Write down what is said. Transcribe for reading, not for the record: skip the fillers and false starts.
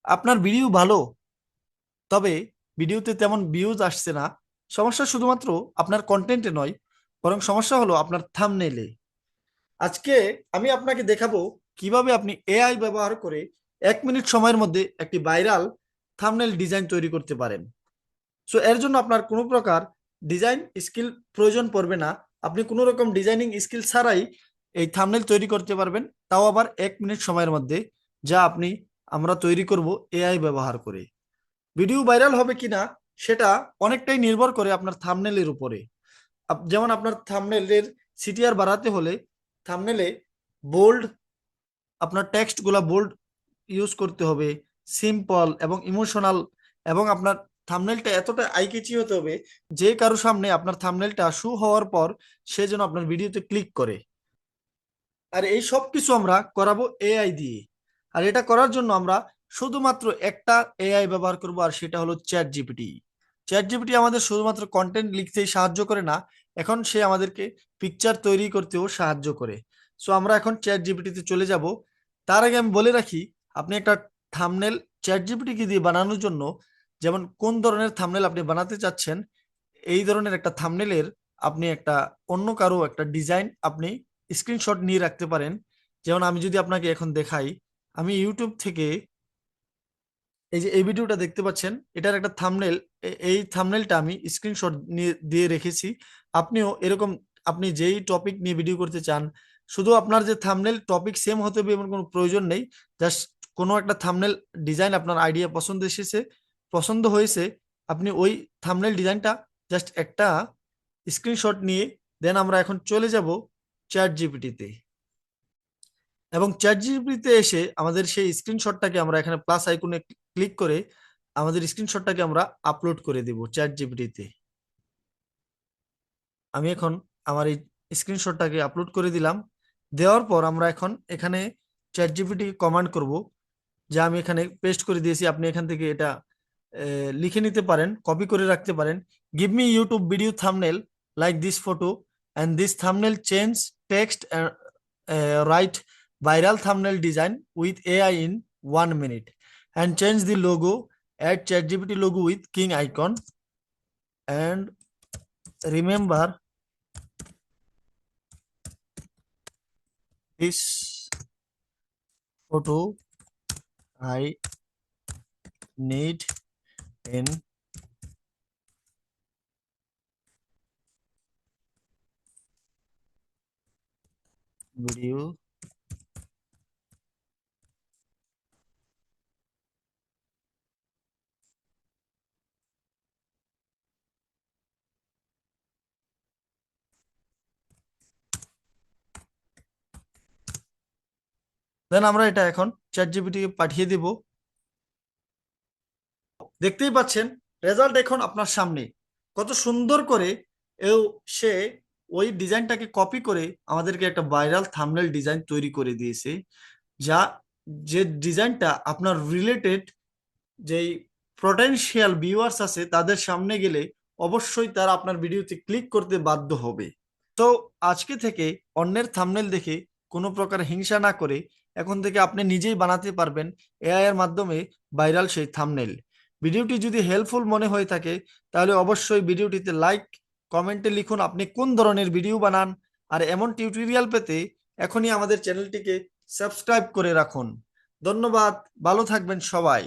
আপনার ভিডিও ভালো, তবে ভিডিওতে তেমন ভিউজ আসছে না। সমস্যা শুধুমাত্র আপনার কন্টেন্টে নয়, বরং সমস্যা হলো আপনার থাম্বনেইলে। আজকে আমি আপনাকে দেখাবো কিভাবে আপনি এআই ব্যবহার করে 1 মিনিট সময়ের মধ্যে একটি ভাইরাল থাম্বনেল ডিজাইন তৈরি করতে পারেন। সো এর জন্য আপনার কোনো প্রকার ডিজাইন স্কিল প্রয়োজন পড়বে না। আপনি কোনো রকম ডিজাইনিং স্কিল ছাড়াই এই থাম্বনেল তৈরি করতে পারবেন, তাও আবার 1 মিনিট সময়ের মধ্যে, যা আমরা তৈরি করব এআই ব্যবহার করে। ভিডিও ভাইরাল হবে কিনা সেটা অনেকটাই নির্ভর করে আপনার থাম্বনেলের উপরে। যেমন আপনার থাম্বনেলের সিটিআর বাড়াতে হলে থাম্বনেলে বোল্ড, আপনার টেক্সটগুলা বোল্ড ইউজ করতে হবে, সিম্পল এবং ইমোশনাল, এবং আপনার থাম্বনেলটা এতটা আই ক্যাচি হতে হবে যে কারো সামনে আপনার থাম্বনেলটা শো হওয়ার পর সে যেন আপনার ভিডিওতে ক্লিক করে। আর এই সব কিছু আমরা করাবো এআই দিয়ে। আর এটা করার জন্য আমরা শুধুমাত্র একটা এআই ব্যবহার করব, আর সেটা হলো চ্যাট জিপিটি। চ্যাট জিপিটি আমাদের শুধুমাত্র কন্টেন্ট লিখতেই সাহায্য করে না, এখন সে আমাদেরকে পিকচার তৈরি করতেও সাহায্য করে। সো আমরা এখন চ্যাট জিপিটিতে চলে যাব। তার আগে আমি বলে রাখি, আপনি একটা থাম্বনেল চ্যাট জিপিটিকে দিয়ে বানানোর জন্য, যেমন কোন ধরনের থাম্বনেল আপনি বানাতে চাচ্ছেন, এই ধরনের একটা থাম্বনেলের আপনি একটা অন্য কারো একটা ডিজাইন আপনি স্ক্রিনশট নিয়ে রাখতে পারেন। যেমন আমি যদি আপনাকে এখন দেখাই, আমি ইউটিউব থেকে এই যে এই ভিডিওটা দেখতে পাচ্ছেন, এটার একটা থাম্বনেল, এই থাম্বনেলটা আমি স্ক্রিনশট নিয়ে দিয়ে রেখেছি। আপনিও এরকম, আপনি যেই টপিক নিয়ে ভিডিও করতে চান, শুধু আপনার যে থাম্বনেল টপিক সেম হতে হবে এমন কোনো প্রয়োজন নেই। জাস্ট কোনো একটা থাম্বনেল ডিজাইন আপনার আইডিয়া পছন্দ এসেছে, পছন্দ হয়েছে, আপনি ওই থাম্বনেল ডিজাইনটা জাস্ট একটা স্ক্রিনশট নিয়ে দেন আমরা এখন চলে যাব চ্যাট জিপিটিতে। এবং চ্যাট জিপিটিতে এসে আমাদের সেই স্ক্রিনশটটাকে আমরা এখানে প্লাস আইকনে ক্লিক করে আমাদের স্ক্রিনশটটাকে আমরা আপলোড করে দেব চ্যাট জিপিটিতে। আমি এখন আমার এই স্ক্রিনশটটাকে আপলোড করে দিলাম। দেওয়ার পর আমরা এখন এখানে চ্যাট জিপিটি কমান্ড করব, যা আমি এখানে পেস্ট করে দিয়েছি। আপনি এখান থেকে এটা লিখে নিতে পারেন, কপি করে রাখতে পারেন। Give me YouTube video thumbnail like this photo and this thumbnail change text right viral thumbnail design with AI in 1 minute and change the logo, add ChatGPT logo with king icon, and remember this photo I need in video. দেন আমরা এটা এখন chat GPT কে পাঠিয়ে দেব। দেখতেই পাচ্ছেন result এখন আপনার সামনে, কত সুন্দর করে এও সে ওই ডিজাইনটাকে কপি করে আমাদেরকে একটা ভাইরাল থাম্বনেল ডিজাইন তৈরি করে দিয়েছে। যা, যে ডিজাইনটা আপনার রিলেটেড যেই পটেনশিয়াল ভিউয়ার্স আছে তাদের সামনে গেলে অবশ্যই তারা আপনার ভিডিওতে ক্লিক করতে বাধ্য হবে। তো আজকে থেকে অন্যের থাম্বনেল দেখে কোনো প্রকার হিংসা না করে এখন থেকে আপনি নিজেই বানাতে পারবেন এআই এর মাধ্যমে ভাইরাল সেই থাম্বনেল। ভিডিওটি যদি হেল্পফুল মনে হয়ে থাকে তাহলে অবশ্যই ভিডিওটিতে লাইক, কমেন্টে লিখুন আপনি কোন ধরনের ভিডিও বানান। আর এমন টিউটোরিয়াল পেতে এখনই আমাদের চ্যানেলটিকে সাবস্ক্রাইব করে রাখুন। ধন্যবাদ, ভালো থাকবেন সবাই।